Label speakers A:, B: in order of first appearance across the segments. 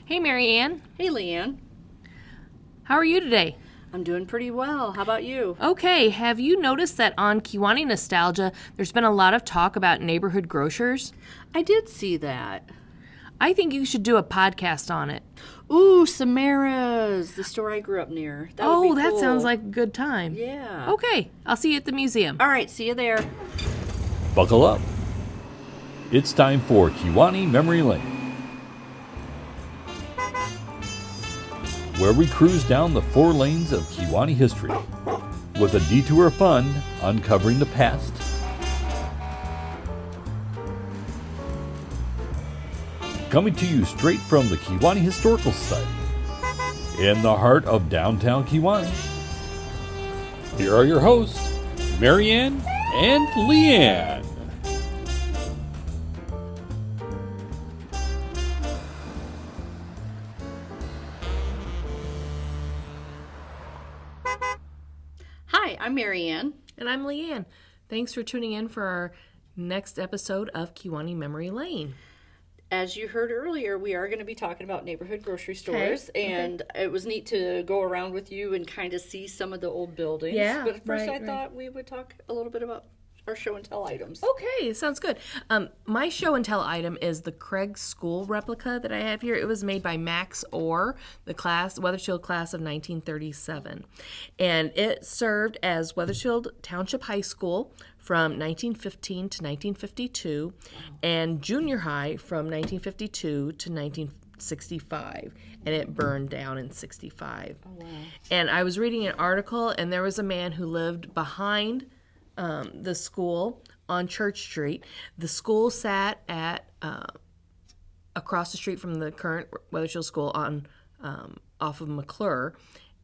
A: Hey, Marianne.
B: Hey, LeeAnn.
A: How are you today?
B: I'm doing pretty well. How about you?
A: Okay, have you noticed that on Kewanee Nostalgia, there's been a lot of talk about neighborhood grocers?
B: I did see that.
A: I think you should do a podcast on it.
B: Ooh, Samara's, the store I grew up near. That would be
A: That
B: cool.
A: sounds like a good time.
B: Yeah.
A: Okay, I'll see you at the museum.
B: All right, see you there.
C: Buckle up. It's time for KewaneeMemoryLane, where we cruise down the 4 lanes of Kewanee history with a detour of fun uncovering the past, coming to you straight from the Kewanee Historical Society in the heart of downtown Kewanee. Here are your hosts, Marianne and LeeAnn.
B: Hi, I'm Marianne.
A: And I'm LeeAnn. Thanks for tuning in for our next episode of Kewanee Memory Lane.
B: As you heard earlier, we are going to be talking about neighborhood grocery stores, and it was neat to go around with you and kind of see some of the old buildings.
A: Yeah,
B: but first
A: right.
B: I thought we would talk a little bit about our show and tell items.
A: Okay, sounds good. My show and tell item is the Craig School replica that I have here. It was made by Max Orr, the Weathersfield class of 1937. And it served as Weathersfield Township High School from 1915 to 1952 and junior high from 1952 to 1965. And it burned down in 65.
B: Oh, wow.
A: And I was reading an article, and there was a man who lived behind the school on Church Street. The school sat at across the street from the current Weathersfield School on off of McClure,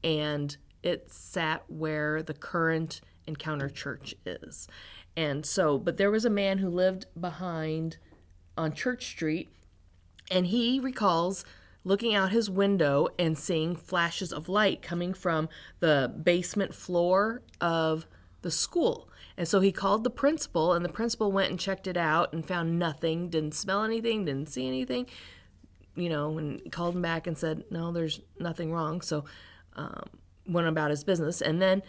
A: and it sat where the current Encounter Church is. And so, but there was a man who lived behind on Church Street, and he recalls looking out his window and seeing flashes of light coming from the basement floor of the school. And so he called the principal, and the principal went and checked it out and found nothing, didn't smell anything, didn't see anything, and called him back and said, no, there's nothing wrong. So went about his business. And then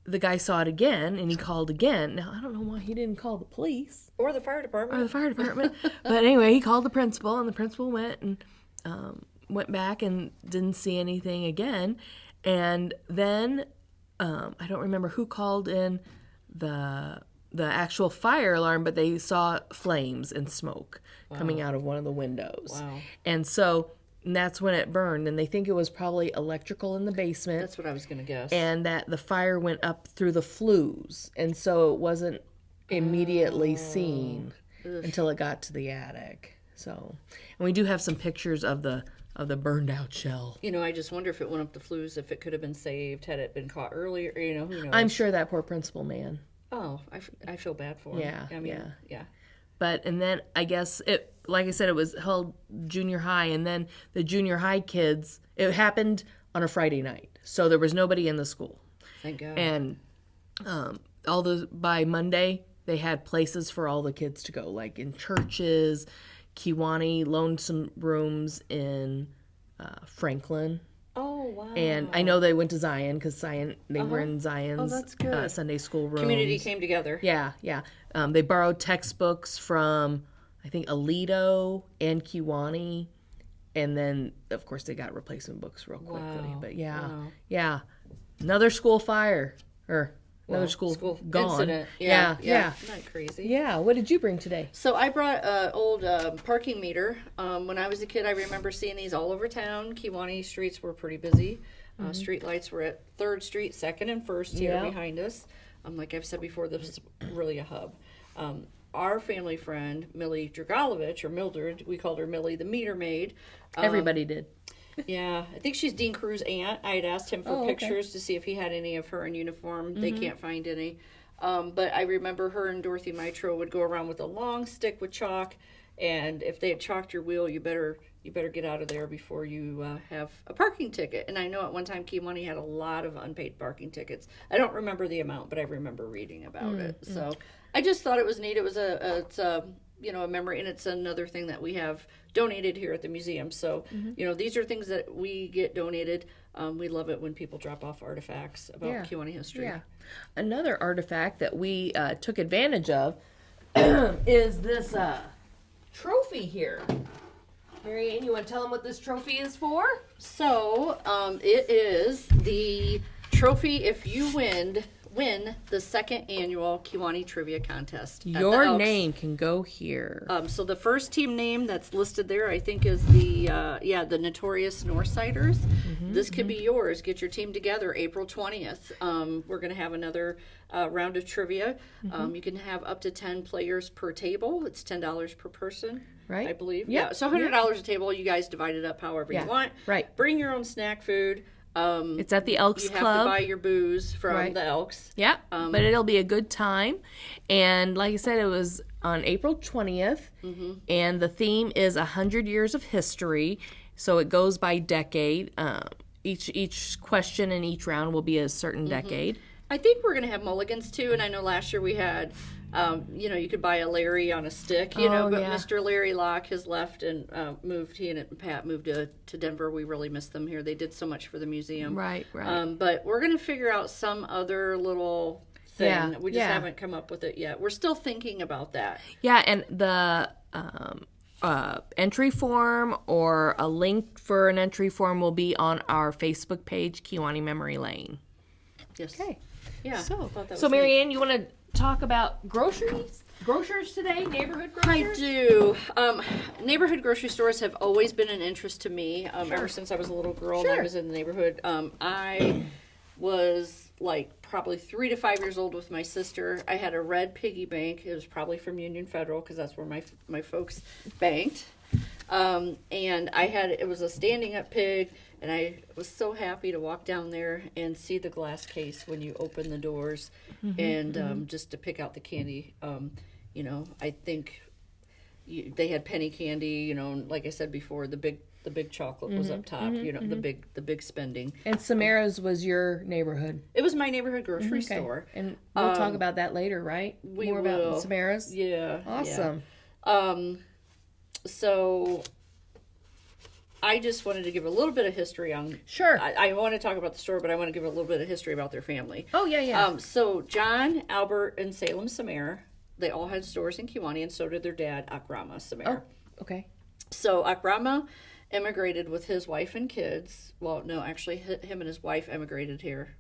A: the guy saw it again, and he called again. Now, I don't know why he didn't call the police.
B: Or the fire department.
A: But anyway, he called the principal, and the principal went and went back and didn't see anything again. And then I don't remember who called in the actual fire alarm, but they saw flames and smoke coming out of one of the windows.
B: Wow.
A: And that's when it burned, and they think it was probably electrical in the basement.
B: That's what I was going to guess.
A: And that the fire went up through the flues, and so it wasn't immediately seen until it got to the attic. So, and we do have some pictures of the burned out shell.
B: I just wonder if it went up the flues, if it could have been saved, had it been caught earlier, who knows.
A: I'm sure that poor principal man.
B: Oh, I feel bad for him.
A: Yeah. But, and then I guess it, like I said, it was held junior high, and then the junior high kids, it happened on a Friday night. So there was nobody in the school.
B: Thank God.
A: And by Monday, they had places for all the kids to go, like in churches. Kewanee loaned some rooms in Franklin.
B: Oh, wow.
A: And I know they went to Zion because they were in Zion's
B: that's good.
A: Sunday school rooms.
B: Community came together.
A: Yeah. They borrowed textbooks from, I think, Aledo and Kewanee. And then, of course, they got replacement books real quickly.
B: Wow.
A: But
B: Wow.
A: Yeah. Another school fire. Another school gone.
B: Incident.
A: Yeah.
B: Isn't that crazy?
A: Yeah. What did you bring today?
B: So I brought an old parking meter. When I was a kid, I remember seeing these all over town. Kewanee streets were pretty busy. Street lights were at 3rd Street, 2nd and 1st here behind us. Like I've said before, this is really a hub. Our family friend, Millie Dragalovich, or Mildred, we called her Millie, the meter maid.
A: Everybody did.
B: Yeah, I think she's Dean Cruz's aunt. I had asked him for pictures to see if he had any of her in uniform. They can't find any. But I remember her and Dorothy Mitro would go around with a long stick with chalk, and if they had chalked your wheel, you better get out of there before you have a parking ticket. And I know at one time Kewanee had a lot of unpaid parking tickets. I don't remember the amount, but I remember reading about it. So I just thought it was neat. It was a memory, and it's another thing that we have donated here at the museum. So, these are things that we get donated. We love it when people drop off artifacts about Kewanee history.
A: Yeah. Another artifact that we took advantage of is this trophy here. Marianne, you want to tell them what this trophy is for?
B: So, it is the trophy if you win the second annual Kewanee Trivia Contest. at the
A: Your
B: Elks.
A: name can go here.
B: So the first team name that's listed there, I think, is the Notorious Northsiders. This could be yours. Get your team together April 20th. We're going to have another round of trivia. You can have up to 10 players per table. It's $10 per person,
A: Right.
B: I believe.
A: Yep.
B: Yeah, so $100 a table. You guys divide it up however
A: Yeah.
B: you want.
A: Right.
B: Bring your own snack food.
A: It's at the Elks
B: You have
A: Club.
B: to buy your booze from
A: Right.
B: the Elks.
A: Yeah, but it'll be a good time. And like I said, it was on April 20th, and the theme is 100 years of history. So it goes by decade. Each question in each round will be a certain decade.
B: I think we're going to have mulligans too, and I know last year we had, you could buy a Larry on a stick, but
A: yeah.
B: Mr. Larry Locke has left and moved. He and Pat moved to Denver. We really miss them here. They did so much for the museum.
A: Right.
B: But we're going to figure out some other little thing.
A: Yeah,
B: We just
A: yeah.
B: haven't come up with it yet. We're still thinking about that.
A: Yeah, and the entry form or a link for an entry form will be on our Facebook page, KewaneeMemoryLane.
B: Yes.
A: Okay.
B: Yeah. I thought that
A: So
B: was neat.
A: Marianne, you want to talk about grocers today, neighborhood grocers?
B: I do. Neighborhood grocery stores have always been an interest to me ever since I was a little girl and I
A: Sure.
B: was in the neighborhood. I was like probably 3 to 5 years old with my sister. I had a red piggy bank. It was probably from Union Federal because that's where my folks banked. And it was a standing up pig, and I was so happy to walk down there and see the glass case when you open the doors and just to pick out the candy. I think they had penny candy, like I said before, the big chocolate was up top, the big spending.
A: And Samara's was your neighborhood.
B: It was my neighborhood grocery store.
A: And we'll talk about that later, right?
B: We
A: More
B: will.
A: about Samara's?
B: Yeah.
A: Awesome.
B: Yeah. So I just wanted to give a little bit of history on.
A: Sure.
B: I want to talk about the store, but I want to give a little bit of history about their family.
A: Oh, yeah.
B: So John, Albert, and Salem Samara, they all had stores in Kewanee, and so did their dad, Akrama Samara.
A: Okay.
B: So Akrama immigrated with his wife and kids. Well, no, actually, him and his wife immigrated here.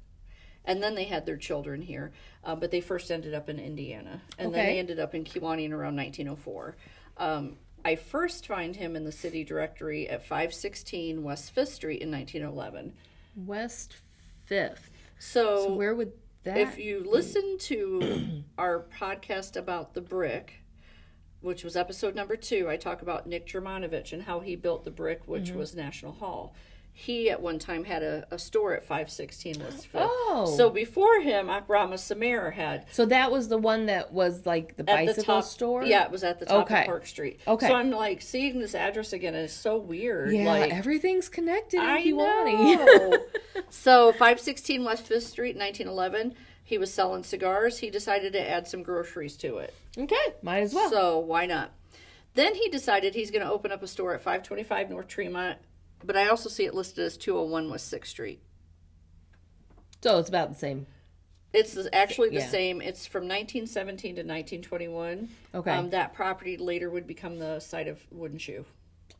B: And then they had their children here. But they first ended up in Indiana. And then they ended up in Kewanee in around 1904. I first find him in the city directory at 516 West 5th Street in 1911.
A: West 5th.
B: So
A: where would that
B: if you listen to our podcast about the brick, which was episode number 2, I talk about Nick Germanovich and how he built the brick, which was National Hall. He at one time had a store at 516 West 5th.
A: Oh.
B: So before him, Akrama Samara had.
A: So that was the one that was like the
B: At
A: bicycle
B: the top,
A: store?
B: Yeah, it was at the top
A: Okay.
B: of Park Street.
A: Okay.
B: So I'm like seeing this address again, and it's so weird.
A: Yeah,
B: like,
A: everything's connected in
B: I
A: Kewanee.
B: know. So 516 West 5th Street, 1911. He was selling cigars. He decided to add some groceries to it.
A: Okay, might as well.
B: So why not? Then he decided he's going to open up a store at 525 North Tremont, but I also see it listed as 201 West 6th Street.
A: So it's about the same.
B: It's actually the
A: Yeah.
B: same. It's from 1917 to 1921.
A: Okay.
B: That property later would become the site of Wooden Shoe.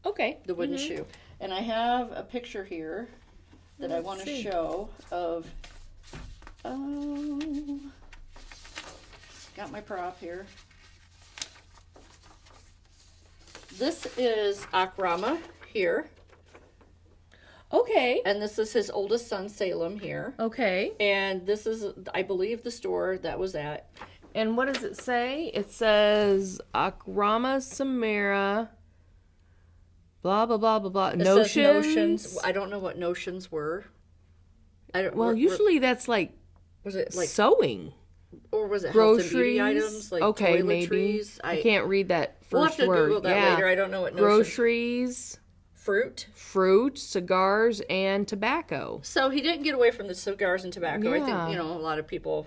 A: Okay.
B: The Wooden Shoe. And I have a picture here that I want to show of... got my prop here. This is Akrama here.
A: Okay.
B: And this is his oldest son, Salem, here.
A: Okay.
B: And this is, I believe, the store that was at.
A: And what does it say? It says Akrama Samara. Blah blah blah blah blah.
B: It
A: Notions.
B: says notions. I don't know what notions were. I don't.
A: Well, usually that's like
B: was it like
A: sewing.
B: or was it health and beauty
A: Groceries.
B: items like
A: Okay, maybe.
B: toiletries?
A: I can't read that first
B: We'll have to
A: word.
B: Google that
A: yeah.
B: later. I don't know what notions.
A: Groceries, fruit, cigars, and tobacco.
B: So he didn't get away from the cigars and tobacco. I
A: Yeah.
B: think a lot of people,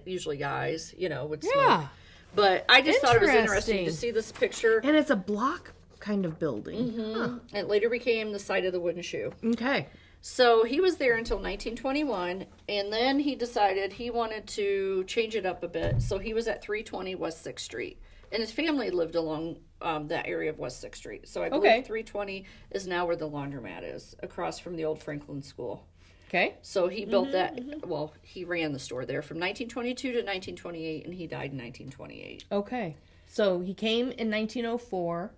B: usually guys, would smoke.
A: Yeah.
B: But I just thought it was interesting to
A: Interesting.
B: see this picture.
A: And it's a block kind of building. Huh.
B: It later became the site of the wooden shoe.
A: Okay.
B: So he was there until 1921, and then he decided he wanted to change it up a bit. So he was at 320 West 6th Street, and his family lived along that area of West 6th Street. So I believe 320 is now where the laundromat is, across from the old Franklin School.
A: Okay.
B: So he built that, well, he ran the store there from 1922 to 1928, and he died in 1928.
A: Okay. So he came in 1904,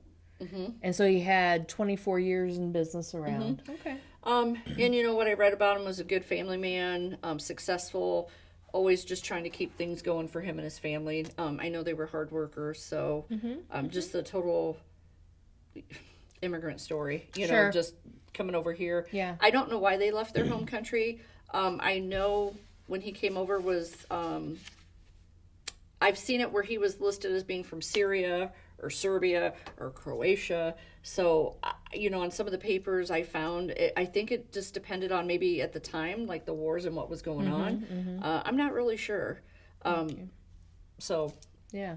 A: and so he had 24 years in business around. Okay.
B: And you know what I read about him was a good family man, successful, always just trying to keep things going for him and his family. I know they were hard workers, so just the total immigrant story, you know, just coming over here.
A: Yeah.
B: I don't know why they left their home country. I know when he came over was, I've seen it where he was listed as being from Syria or Serbia or Croatia. So, you know, on some of the papers I found, I think it just depended on maybe at the time, like the wars and what was going on. I'm not really sure. So,
A: Yeah.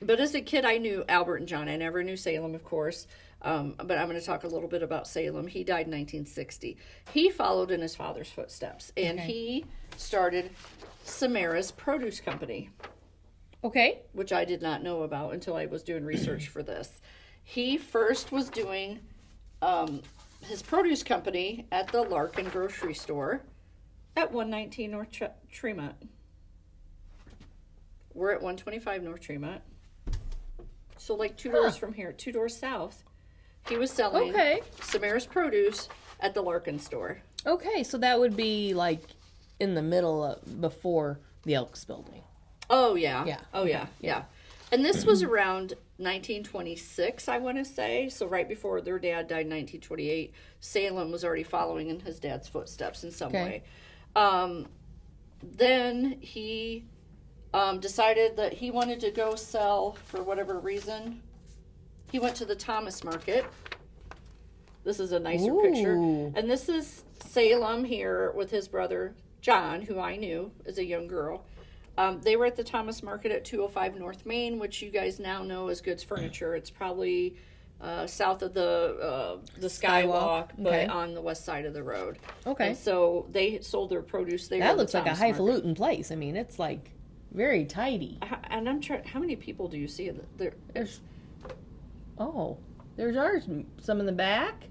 B: but as a kid, I knew Albert and John. I never knew Salem, of course. But I'm going to talk a little bit about Salem. He died in 1960. He followed in his father's footsteps, and he started Samara's Produce Company,
A: Okay.
B: which I did not know about until I was doing research for this. He first was doing his produce company at the Larkin grocery store at 119 North Tremont. We're at 125 North Tremont. So like 2 doors from here, 2 doors south. He was selling Samara's produce at the Larkin store.
A: Okay, so that would be like in the middle of, before the Elks building.
B: Oh, yeah.
A: Yeah.
B: Oh, yeah. Yeah. And this was around 1926, I want to say. So right before their dad died in 1928, Salem was already following in his dad's footsteps in some way. Then he decided that he wanted to go sell, for whatever reason, he went to the Thomas Market. This is a nicer picture. And this is Salem here with his brother, John, who I knew as a young girl. They were at the Thomas Market at 205 North Main, which you guys now know as Goods Furniture. It's probably south of the Skywalk, but on the west side of the road.
A: Okay.
B: And so they sold their produce there.
A: That looks like a highfalutin place. I mean, it's like very tidy.
B: And I'm trying. How many people do you see there?
A: There's ours. Some in the back.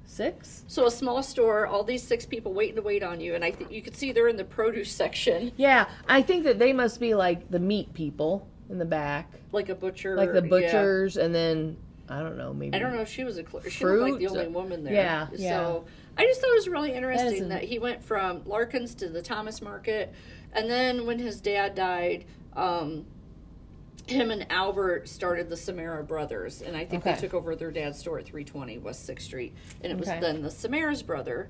A: 6.
B: So a small store, all these 6 people waiting to wait on you, and I think you could see they're in the produce section,
A: Yeah, I think that they must be like the meat people in the back,
B: like a butcher,
A: like the
B: yeah.
A: butchers, and then I don't know, maybe.
B: I don't know if she was she looked like the
A: Fruits.
B: only woman there.
A: Yeah.
B: So I just thought it was really interesting
A: That
B: that he went from Larkin's to the Thomas Market, and then when his dad died, him and Albert started the Samara Brothers, and I think they took over their dad's store at 320 West 6th Street, and it was then the Samara's brother,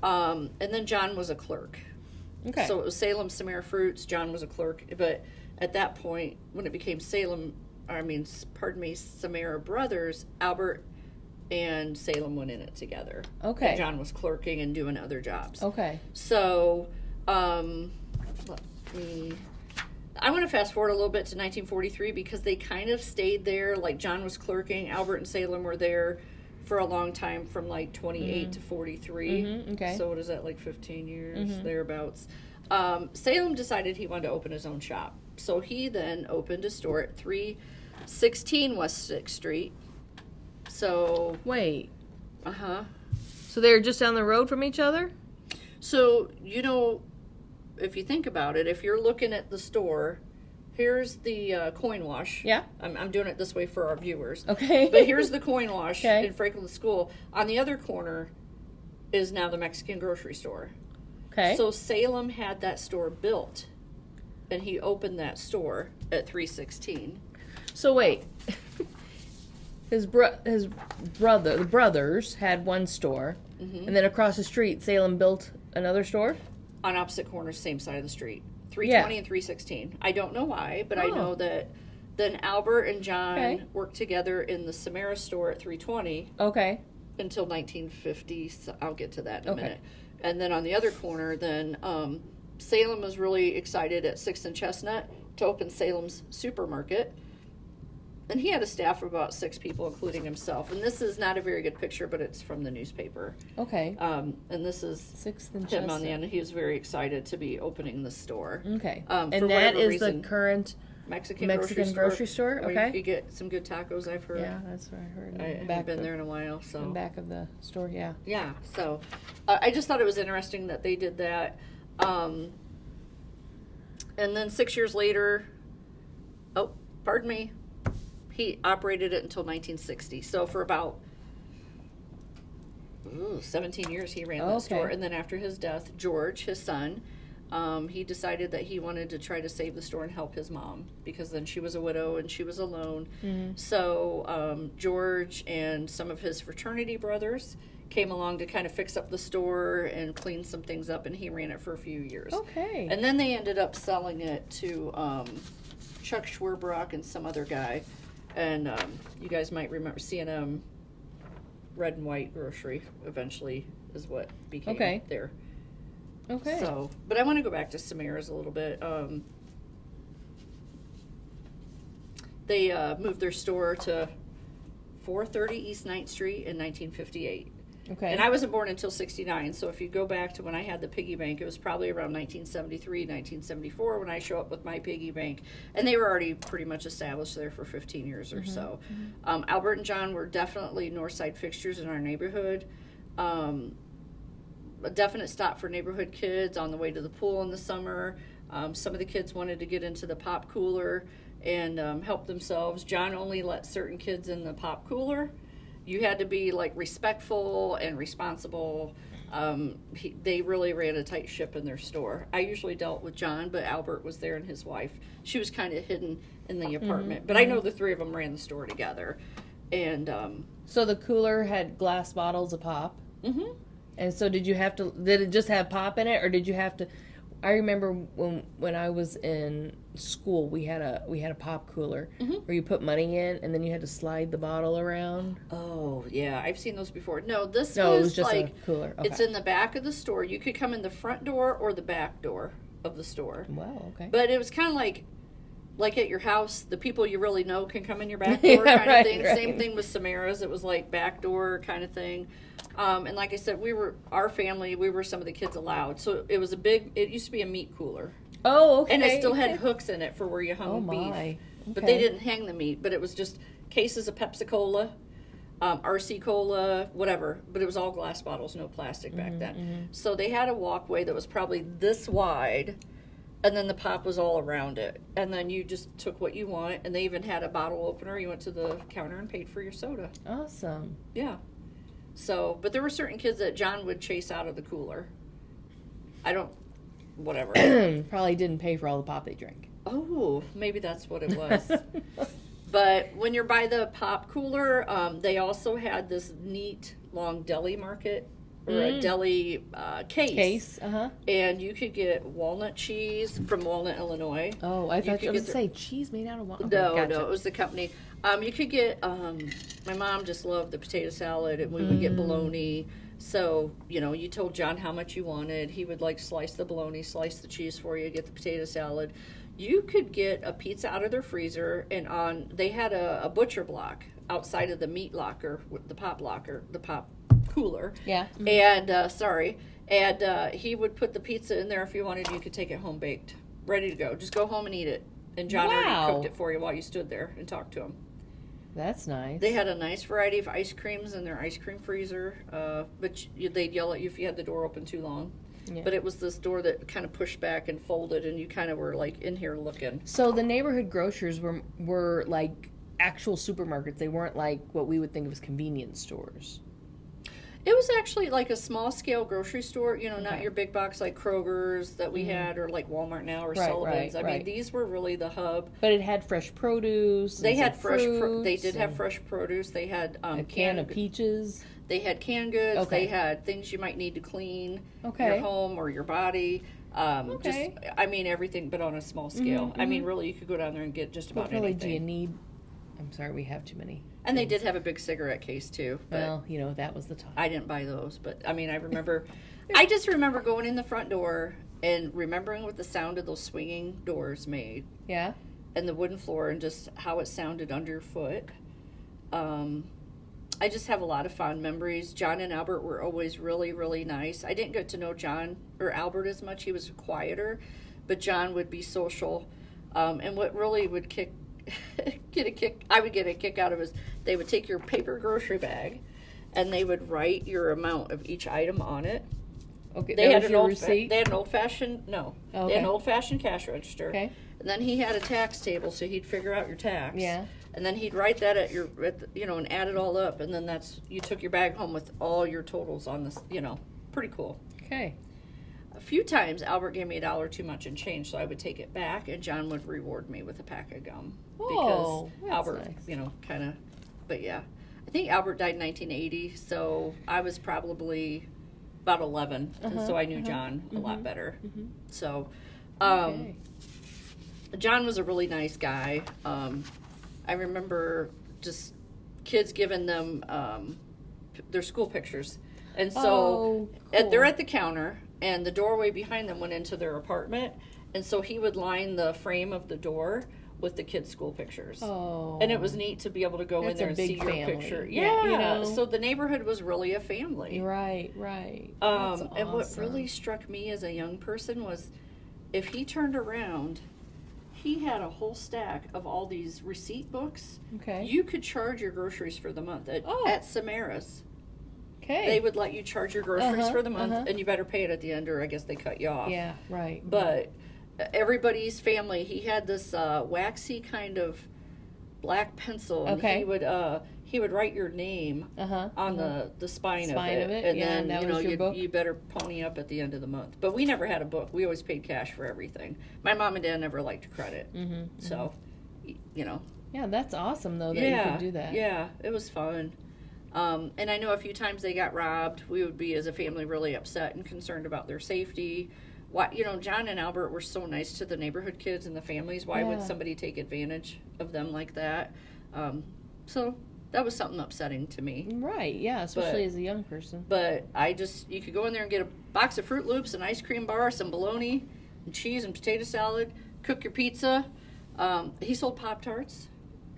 B: and then John was a clerk.
A: Okay.
B: So it was Salem Samara Fruits. John was a clerk, but at that point, when it became Samara Brothers, Albert and Salem went in it together.
A: Okay.
B: And John was clerking and doing other jobs.
A: Okay.
B: So, let me. I want to fast forward a little bit to 1943 because they kind of stayed there. Like John was clerking, Albert and Salem were there for a long time, from like 28 to 43.
A: Okay.
B: So what is that, like 15 years thereabouts? Salem decided he wanted to open his own shop, so he then opened a store at 316 West 6th Street. So
A: Wait. So they're just down the road from each other?
B: So, you know, if you think about it, if you're looking at the store, here's the coin wash.
A: Yeah.
B: I'm doing it this way for our viewers.
A: Okay.
B: But here's the coin wash
A: Okay.
B: in Franklin School. On the other corner is now the Mexican grocery store.
A: Okay.
B: So Salem had that store built, and he opened that store at 316.
A: So wait. The brothers had one store, and then across the street, Salem built another store?
B: On opposite corners, same side of the street. 320 and 316. I don't know why, but I know that then Albert and John worked together in the Samara store at 320
A: Okay.
B: until 1950. So I'll get to that in a minute. And then on the other corner, then Salem was really excited at 6th and Chestnut. to open Salem's supermarket. And he had a staff of about 6 people, including himself. And this is not a very good picture, but it's from the newspaper.
A: Okay.
B: And this is
A: 6th and
B: him on the
A: Chestnut.
B: end. He was very excited to be opening the store.
A: Okay.
B: For
A: And that
B: whatever
A: is
B: reason,
A: the current
B: Mexican
A: grocery store?
B: Where
A: Okay.
B: you could get some good tacos, I've heard.
A: Yeah, that's what I heard.
B: I haven't been there in a while, so.
A: In back of the store, yeah.
B: Yeah, so I just thought it was interesting that they did that. And then 6 years later, pardon me, he operated it until 1960. So for about 17 years he ran that store. And then after his death, George, his son, he decided that he wanted to try to save the store and help his mom, because then she was a widow and she was alone. So George and some of his fraternity brothers came along to kind of fix up the store and clean some things up, and he ran it for a few years.
A: Okay.
B: And then they ended up selling it to Chuck Schwerbrock and some other guy. And you guys might remember C&M Red and White Grocery eventually is what became there.
A: Okay.
B: So, but I want to go back to Samara's a little bit. They moved their store to 430 East 9th Street in 1958.
A: Okay.
B: And I wasn't born until 69, so if you go back to when I had the piggy bank, it was probably around 1973, 1974 when I show up with my piggy bank. And they were already pretty much established there for 15 years or so. Albert and John were definitely north side fixtures in our neighborhood. A definite stop for neighborhood kids on the way to the pool in the summer. Some of the kids wanted to get into the pop cooler and help themselves. John only let certain kids in the pop cooler. You had to be like respectful and responsible. They really ran a tight ship in their store. I usually dealt with John, but Albert was there and his wife. She was kind of hidden in the apartment, but I know the three of them ran the store together. And
A: so the cooler had glass bottles of pop. And so did it just have pop in it, or did you have to? I remember when I was in school, we had a pop cooler where you put money in and then you had to slide the bottle around.
B: Oh yeah, I've seen those before. No, it was
A: just
B: like
A: a cooler. Okay.
B: It's in the back of the store. You could come in the front door or the back door of the store.
A: Wow. Okay.
B: But it was kind of like at your house, the people you really know can come in your back door kind of thing. Right. Same thing with Samara's. It was like back door kind of thing. And like I said, our family, we were some of the kids allowed. So it was it used to be a meat cooler.
A: Oh, okay.
B: And it still had hooks in it for where you hung beef.
A: Okay.
B: But they didn't hang the meat, but it was just cases of Pepsi Cola, RC Cola, whatever. But it was all glass bottles, no plastic back then. So they had a walkway that was probably this wide, and then the pop was all around it. And then you just took what you want, and they even had a bottle opener. You went to the counter and paid for your soda.
A: Awesome.
B: Yeah. So, but there were certain kids that John would chase out of the cooler. Whatever.
A: Probably didn't pay for all the pop they drank.
B: Oh, maybe that's what it was. But when you're by the pop cooler, they also had this neat long deli market or a deli case. And you could get walnut cheese from Walnut, Illinois.
A: Oh, I thought you were going to say cheese made out of walnut.
B: No, it was the company. You could get, my mom just loved the potato salad, and we would get bologna. So, you told John how much you wanted. He would slice the bologna, slice the cheese for you, get the potato salad. You could get a pizza out of their freezer, and they had a butcher block outside of the meat locker, the pop cooler.
A: Yeah.
B: And, and he would put the pizza in there if you wanted. You could take it home baked, ready to go. Just go home and eat it. And John already cooked it for you while you stood there and talked to him.
A: That's nice.
B: They had a nice variety of ice creams in their ice cream freezer, but they'd yell at you if you had the door open too long. Yeah. But it was this door that kind of pushed back and folded, and you kind of were in here looking.
A: So the neighborhood grocers were like actual supermarkets. They weren't like what we would think of as convenience stores.
B: It was actually like a small-scale grocery store, not your big box like Kroger's that we had, or like Walmart now, or Sullivan's. I mean, these were really the hub.
A: But it had fresh produce.
B: They had they did have fresh produce. They had
A: a can of peaches.
B: They had canned goods. Okay. They had things you might need to clean your home or your body. Everything, but on a small scale. I mean, really, you could go down there and get just about anything.
A: Really, do you need? I'm sorry, we have too many.
B: And they did have a big cigarette case, too.
A: Well, that was the time.
B: I didn't buy those, but, I remember, I just remember going in the front door, and remembering what the sound of those swinging doors made.
A: Yeah.
B: And the wooden floor and just how it sounded under your foot. I just have a lot of fond memories. John and Albert were always really, really nice. I didn't get to know John or Albert as much. He was quieter, but John would be social. And what really would I would get a kick out of is they would take your paper grocery bag and they would write your amount of each item on it.
A: Okay.
B: They had an
A: receipt.
B: They had an old-fashioned They had an old-fashioned cash register.
A: Okay.
B: And then he had a tax table, so he'd figure out your tax.
A: Yeah.
B: And then he'd write that and add it all up, and then you took your bag home with all your totals on this. Pretty cool.
A: Okay.
B: A few times Albert gave me $1 too much in change, so I would take it back, and John would reward me with a pack of gum
A: Oh,
B: because
A: that's
B: Albert,
A: nice.
B: kind of. But yeah, I think Albert died in 1980, so I was probably about 11, and so I knew John a lot better. So,
A: Okay.
B: John was a really nice guy. I remember just kids giving them their school pictures. And so they're at the counter, and the doorway behind them went into their apartment. And so he would line the frame of the door with the kids' school pictures.
A: Oh.
B: And it was neat to be able to go
A: That's
B: in there
A: a
B: and see
A: big
B: your
A: family.
B: picture.
A: Yeah,
B: Yeah. So the neighborhood was really a family.
A: Right. That's
B: And what
A: awesome.
B: really struck me as a young person was if he turned around, he had a whole stack of all these receipt books.
A: Okay.
B: You could charge your groceries for the month at Samara's.
A: Okay.
B: They would let you charge your groceries for the month, and you better pay it at the end, or I guess they cut you off.
A: Yeah. Right.
B: But everybody's family, he had this waxy kind of black pencil, and he would write your name on the spine of it, and
A: yeah,
B: then
A: that was your book?
B: you better pony up at the end of the month. But we never had a book. We always paid cash for everything. My mom and dad never liked credit, so
A: Yeah, that's awesome though that you could do that.
B: Yeah, it was fun. And I know a few times they got robbed. We would be, as a family, really upset and concerned about their safety. John and Albert were so nice to the neighborhood kids and the families. Why would somebody take advantage of them like that? So that was something upsetting to me.
A: Right, yeah, especially as a young person.
B: But you could go in there and get a box of Fruit Loops, an ice cream bar, some bologna, and cheese and potato salad, cook your pizza. He sold Pop-Tarts.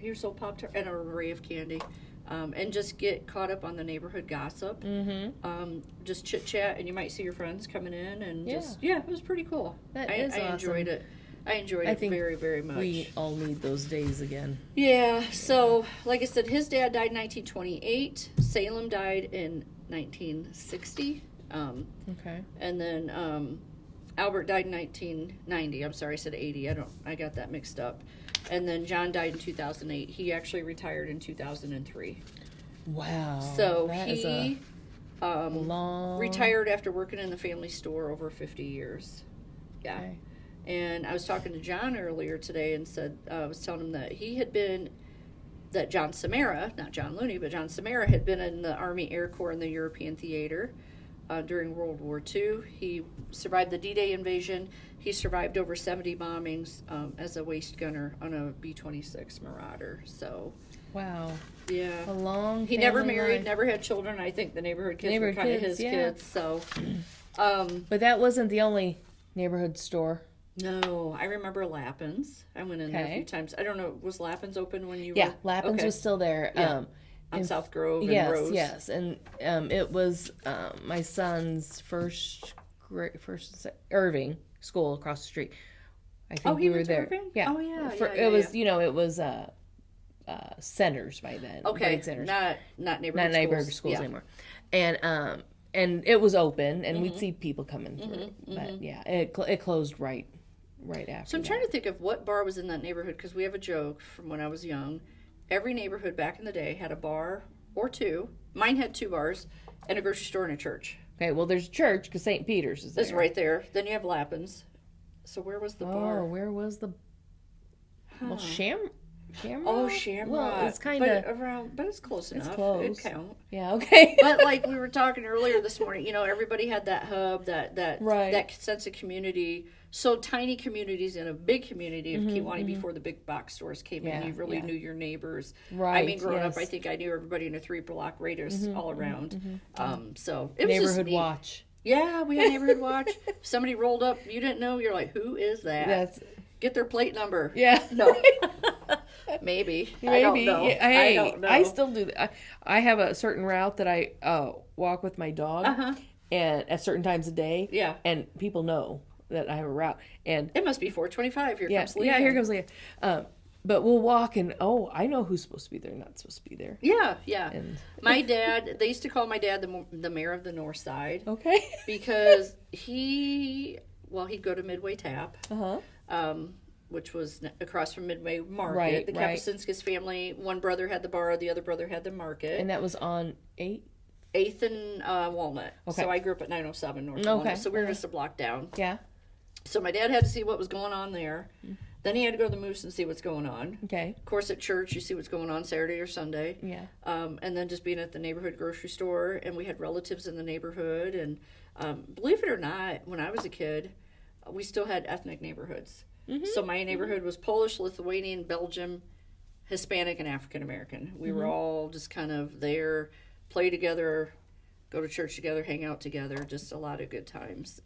B: And an array of candy. And just get caught up on the neighborhood gossip. Just chit chat, and you might see your friends coming in, and it was pretty cool.
A: That
B: I
A: is
B: enjoyed
A: awesome.
B: it. I enjoyed it very, very much.
A: We all need those days again.
B: Yeah. So, like I said, his dad died in 1928. Salem died in 1960.
A: Okay.
B: And then Albert died in 1990. I'm sorry, I said 80. I got that mixed up. And then John died in 2008. He actually retired in 2003.
A: Wow.
B: So
A: that
B: he
A: is a long
B: retired after working in the family store over 50 years. Yeah.
A: Okay.
B: And I was talking to John earlier today and I was telling him that John Samara, not John Looney, but John Samara had been in the Army Air Corps in the European theater during World War II. He survived the D-Day invasion. He survived over 70 bombings as a waist gunner on a B-26 Marauder. So,
A: wow.
B: yeah.
A: A long
B: He never
A: family
B: married,
A: life.
B: never had children. I think the neighborhood kids were kind of his kids. So,
A: But that wasn't the only neighborhood store.
B: no, I remember Lappin's. I went in there a few times. I don't know, was Lappin's open when you were?
A: Yeah, Lappin's was still there.
B: Yeah. On South Grove and
A: yes,
B: Rose.
A: Yes, and it was my son's Irving school across the street. I think we were
B: went to
A: there.
B: Irving?
A: Yeah.
B: Oh, yeah,
A: It was, it was centers by then.
B: Okay,
A: grade centers.
B: not neighborhood
A: Not neighborhood schools anymore. And it was open, and we'd see people coming through. But yeah, it closed right after.
B: So I'm trying to think of what bar was in that neighborhood, because we have a joke from when I was young. Every neighborhood back in the day had a bar or two. Mine had 2 bars and a grocery store and a church.
A: Okay, well, there's a church because St. Peter's is there.
B: It's right there. Then you have Lappin's. So where was the bar?
A: Oh, where was the? Well, Shamrock.
B: Oh, Shamrock.
A: Well, it's kind of
B: around, but it's close enough.
A: close.
B: It'd count.
A: Yeah. Okay.
B: But like we were talking earlier this morning, everybody had that hub, that
A: Right.
B: sense of community. So tiny communities in a big community of Kewanee before the big box stores came in, you really knew your neighbors.
A: Right.
B: I mean, growing up,
A: yes.
B: I think I knew everybody in a 3-block radius all around. So it was
A: Neighborhood
B: just neat.
A: watch.
B: Yeah, we had neighborhood watch. If somebody rolled up, you didn't know. You're like, who is that?
A: That's
B: Get their plate number.
A: yeah.
B: No. Maybe. I don't know.
A: Yeah, hey,
B: I don't know.
A: I still do that. I have a certain route that I walk with my dog, and at certain times of day.
B: Yeah.
A: And people know that I have a route, and
B: It must be 4:25. Here comes Leah.
A: yeah, here comes Leah. But we'll walk, and I know who's supposed to be there, and not supposed to be there.
B: Yeah, yeah.
A: And
B: My dad, they used to call my dad the mayor of the North Side
A: okay.
B: because he'd go to Midway Tap, which was across from Midway Market.
A: Right,
B: the
A: right.
B: Kapuscinskis family, one brother had the bar, the other brother had the market.
A: And that was on 8th.
B: 8th and Walnut.
A: Okay.
B: So I grew up at 907 North
A: Okay.
B: Walnut. So we were just a block down.
A: Yeah.
B: So my dad had to see what was going on there. Then he had to go to the Moose and see what's going on.
A: Okay.
B: Of course, at church, you see what's going on Saturday or Sunday.
A: Yeah.
B: And then just being at the neighborhood grocery store, and we had relatives in the neighborhood. And believe it or not, when I was a kid, we still had ethnic neighborhoods. So my neighborhood was Polish, Lithuanian, Belgium, Hispanic, and African American. We were all just kind of there, play together, go to church together, hang out together, just a lot of good times.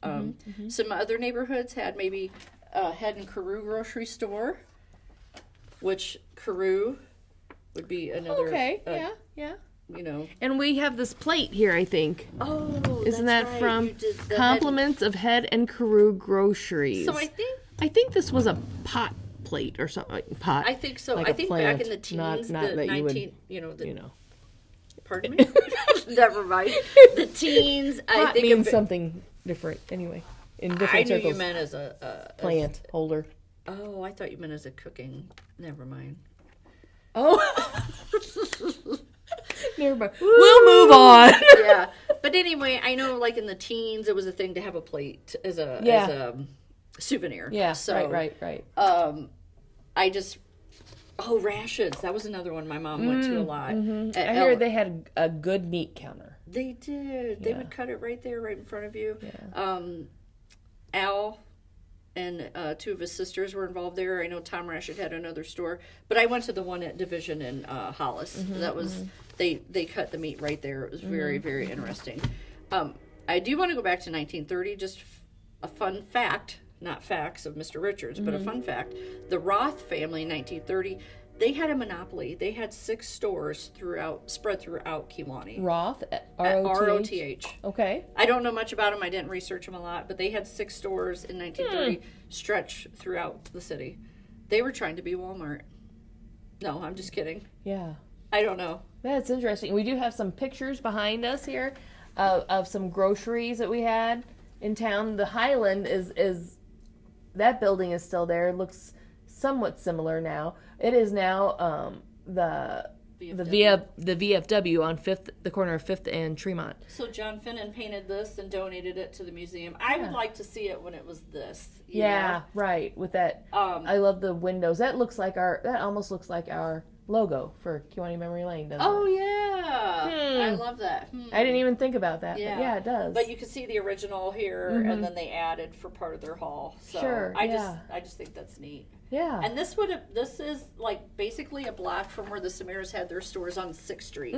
B: Some other neighborhoods had maybe Head and Carew grocery store, which Carew would be another.
A: Okay. Yeah.
B: You know.
A: And we have this plate here, I think.
B: Oh,
A: Isn't
B: that's
A: that
B: right.
A: from
B: You did the
A: Compliments of Head and Carew Groceries?
B: So
A: I think this was a pot plate or something. Like pot.
B: I think so.
A: Like
B: I
A: a
B: think
A: plant,
B: back in the teens,
A: not
B: the
A: that
B: 19,
A: you know.
B: Pardon me. Never mind. The teens. I
A: Pot
B: think
A: means
B: of it,
A: something different anyway. In
B: I
A: different
B: knew
A: circles.
B: you meant as a
A: Plant holder.
B: Oh, I thought you meant as a cooking. Never mind.
A: Oh. Never mind. We'll move on.
B: Yeah, but anyway, I know like in the teens, it was a thing to have a plate as a souvenir.
A: Yeah.
B: So
A: Right.
B: I just rations. That was another one my mom went to a lot.
A: I heard they had a good meat counter.
B: They did. They would cut it right there, right in front of you. Yeah. Al and two of his sisters were involved there. I know Tom Rashid had another store, but I went to the one at Division in Hollis. That was they cut the meat right there. It was very very interesting. I do want to go back to 1930. Just a fun fact, not facts of Mr. Richards, but a fun fact. The Roth family in 1930. They had a monopoly. They had 6 stores spread throughout Kewanee.
A: Roth?
B: R-O-T-H.
A: Okay.
B: I don't know much about them. I didn't research them a lot, but they had 6 stores in 1930 stretch throughout the city. They were trying to be Walmart. No, I'm just kidding.
A: Yeah.
B: I don't know.
A: That's interesting. We do have some pictures behind us here of some groceries that we had in town. The Highland is that building is still there. It looks somewhat similar now. It is now the VFW on the corner of 5th and Tremont.
B: So John Finnan painted this and donated it to the museum. I would like to see it when it was this. you
A: Yeah,
B: know?
A: right. With that, I love the windows. That almost looks like our logo for KewaneeMemoryLane, doesn't
B: Oh
A: it?
B: yeah, I love that.
A: I didn't even think about that.
B: Yeah.
A: But yeah, it does.
B: But you can see the original here, and then they added for part of their hall. So
A: Sure,
B: I
A: yeah.
B: just think that's neat.
A: yeah.
B: And this is like basically a block from where the Samaras had their stores on 6th Street.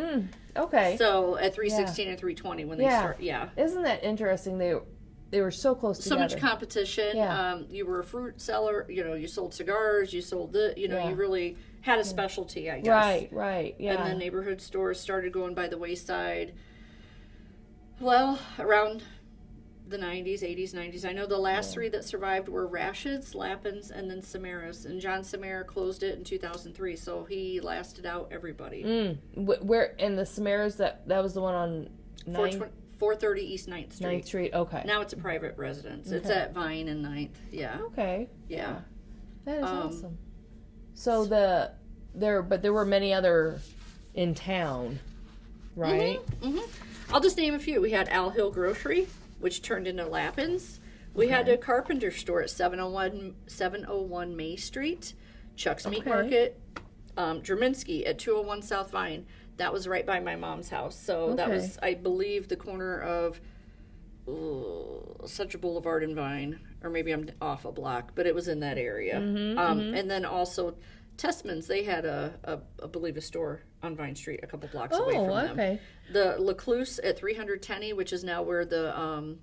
A: Okay.
B: So at 316 and 320 when they start. Yeah.
A: Isn't that interesting? They were so close
B: So
A: together.
B: much competition.
A: Yeah.
B: You were a fruit seller. You sold cigars. You sold you really had a specialty, I guess.
A: Right. Yeah.
B: And then neighborhood stores started going by the wayside. Well, around the 90s, 80s, 90s. I know the last 3 that survived were Rashid's, Lappin's, and then Samara's. And John Samara closed it in 2003, so he lasted out everybody.
A: Where in the Samaras that was the one on
B: 430 East 9th Street.
A: 9th Street. Okay.
B: Now it's a private residence. It's at Vine and 9th. Yeah.
A: Okay.
B: Yeah.
A: That is awesome. So there were many other in town, right?
B: I'll just name a few. We had Al Hill Grocery, which turned into Lappin's. We had a carpenter store at 701 May Street, Chuck's Meat Market, Draminsky at 201 South Vine. That was right by my mom's house. So that was, I believe, the corner of Central Boulevard and Vine. Or maybe I'm off a block, but it was in that area. And then also Testman's, they had I believe a store on Vine Street a couple blocks away from them.
A: Okay.
B: The Lecluse at 310, which is now where the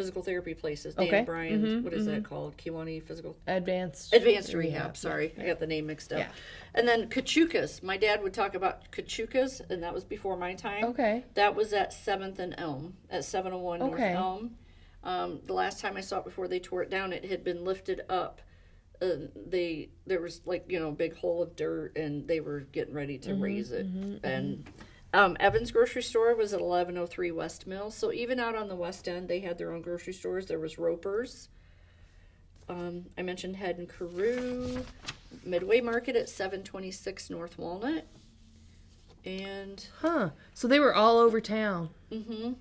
B: physical therapy places. Dan
A: Okay.
B: Bryan, what is that called? Kewanee Physical
A: Advanced
B: Rehab. Sorry, I got the name mixed up.
A: Yeah.
B: And then Kachukas. My dad would talk about Kachukas, and that was before my time.
A: Okay.
B: That was at 7th and Elm, at 701
A: Okay.
B: North Elm. The last time I saw it before they tore it down, it had been lifted up. There was like, a big hole of dirt, and they were getting ready to raise it. And Evans Grocery Store was at 1103 West Mill. So even out on the West End, they had their own grocery stores. There was Roper's. I mentioned Head and Carew. Midway Market at 726 North Walnut. And
A: So they were all over town. Mm-hmm.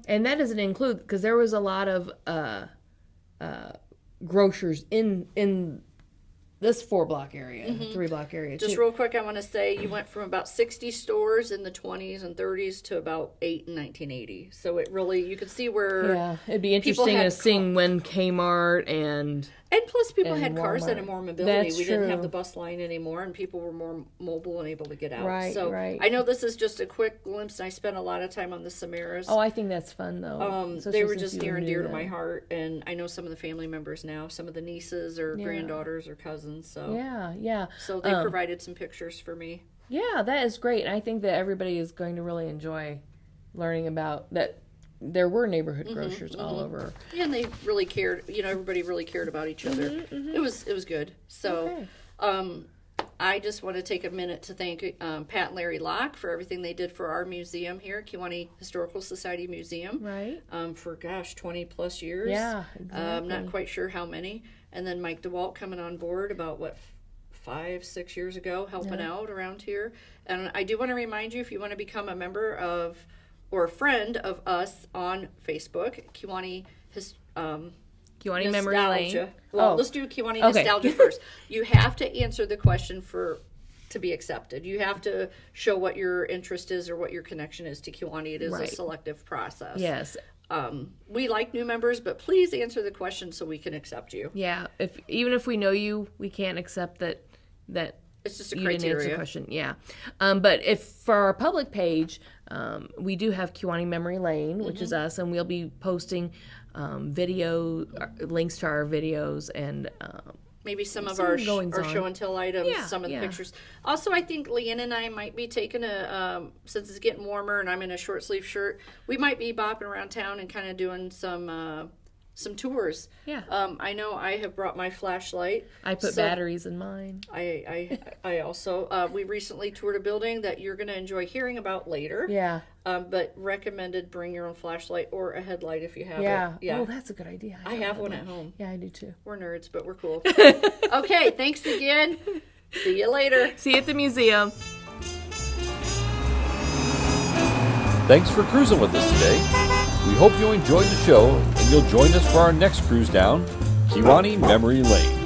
A: And that doesn't include, because there was a lot of grocers in this 4-block area, 3-block area.
B: just
A: too.
B: real quick, I want to say you went from about 60 stores in the 20s and 30s to about 8 in 1980. So it really, you could see where.
A: Yeah, it'd be interesting
B: had
A: to see when Kmart and
B: plus people
A: and
B: had cars that
A: Walmart.
B: had more mobility.
A: That's
B: We didn't have
A: true.
B: the bus line anymore, and people were more mobile and able to get out.
A: Right,
B: so
A: right.
B: I know this is just a quick glimpse, and I spent a lot of time on the Samaras.
A: Oh, I think that's fun though.
B: They
A: Especially
B: were
A: since
B: just
A: you
B: near and
A: knew
B: dear to
A: them.
B: my heart, and I know some of the family members now, some of the nieces or granddaughters or cousins. So
A: Yeah.
B: so they provided some pictures for me.
A: Yeah, that is great. And I think that everybody is going to really enjoy learning about that. There were neighborhood grocers all over.
B: Yeah, and they really cared. Everybody really cared about each other. It was good. So, I just want to take a minute to thank Pat and Larry Locke for everything they did for our museum here, Kewanee Historical Society Museum.
A: Right.
B: For 20 plus years.
A: Yeah,
B: I'm not quite sure how many. And then Mike DeWalt coming on board about 5-6 years ago, helping out around here. And I do want to remind you, if you want to become a member of or a friend of us on Facebook,
A: Kewanee Memory Lane.
B: Nostalgia. Well,
A: Oh.
B: let's do Kewanee
A: Okay.
B: Nostalgia first. You have to answer the question to be accepted. You have to show what your interest is or what your connection is to Kewanee. It is
A: Right.
B: a selective process.
A: Yes.
B: We like new members, but please answer the question so we can accept you.
A: Yeah. Even if we know you, we can't accept that
B: It's just a
A: you didn't answer the
B: criteria.
A: question. Yeah. But if for our public page, we do have Kewanee Memory Lane, which is us, and we'll be posting links to our videos and
B: Maybe some of
A: Some
B: our
A: goings on.
B: show and tell items,
A: Yeah,
B: some of the
A: yeah.
B: pictures. Also, I think LeeAnn and I might be taking since it's getting warmer and I'm in a short sleeve shirt, we might be bopping around town and kind of doing some tours.
A: Yeah.
B: I know I have brought my flashlight.
A: I put batteries in mine.
B: I also, we recently toured a building that you're going to enjoy hearing about later.
A: Yeah.
B: But recommended bring your own flashlight or a headlight if you have
A: Yeah.
B: it. Yeah.
A: Oh, that's a good idea.
B: I have one at home.
A: Yeah, I do too.
B: We're nerds, but we're cool. Okay, thanks again. See you later.
A: See you at the museum.
C: Thanks for cruising with us today. We hope you enjoyed the show and you'll join us for our next cruise down Kewanee Memory Lane.